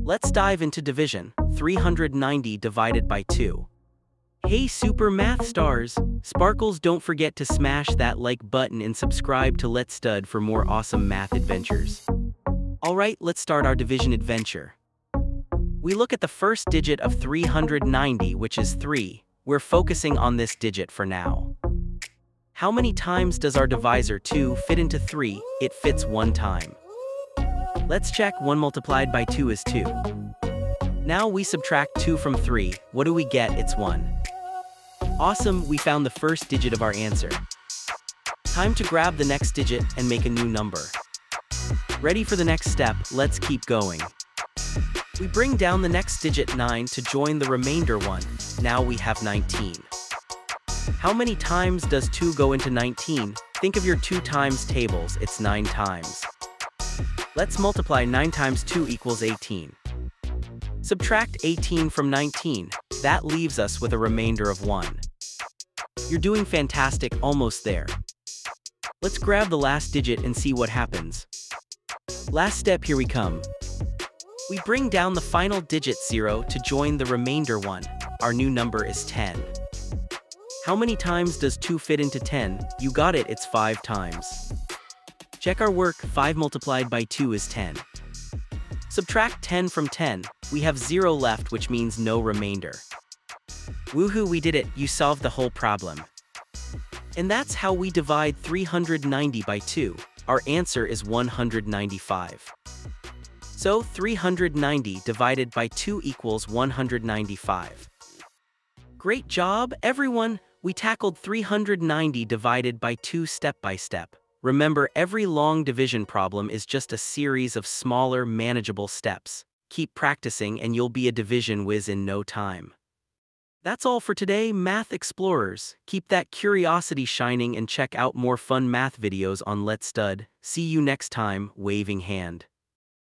Let's dive into division. 390 divided by 2. Hey super math stars! Sparkles, don't forget to smash that like button and subscribe to Let's Stud for more awesome math adventures. Alright, let's start our division adventure. We look at the first digit of 390, which is 3. We're focusing on this digit for now. How many times does our divisor 2 fit into 3? It fits 1 time. Let's check. 1 multiplied by 2 is 2. Now we subtract 2 from 3. What do we get? It's 1. Awesome, we found the first digit of our answer. Time to grab the next digit and make a new number. Ready for the next step? Let's keep going. We bring down the next digit 9 to join the remainder 1. Now we have 19. How many times does 2 go into 19? Think of your 2 times tables. It's 9 times. Let's multiply 9 times 2 equals 18. Subtract 18 from 19. That leaves us with a remainder of 1. You're doing fantastic, almost there. Let's grab the last digit and see what happens. Last step, here we come. We bring down the final digit 0 to join the remainder 1. Our new number is 10. How many times does 2 fit into 10? You got it, it's 5 times. Check our work. 5 multiplied by 2 is 10. Subtract 10 from 10. We have 0 left, which means no remainder. Woohoo, we did it! You solved the whole problem. And that's how we divide 390 by 2. Our answer is 195. So 390 divided by 2 equals 195. Great job, everyone! We tackled 390 divided by 2 step by step. Remember, every long division problem is just a series of smaller, manageable steps. Keep practicing and you'll be a division whiz in no time. That's all for today, Math Explorers. Keep that curiosity shining and check out more fun math videos on Let's Stud. See you next time, waving hand.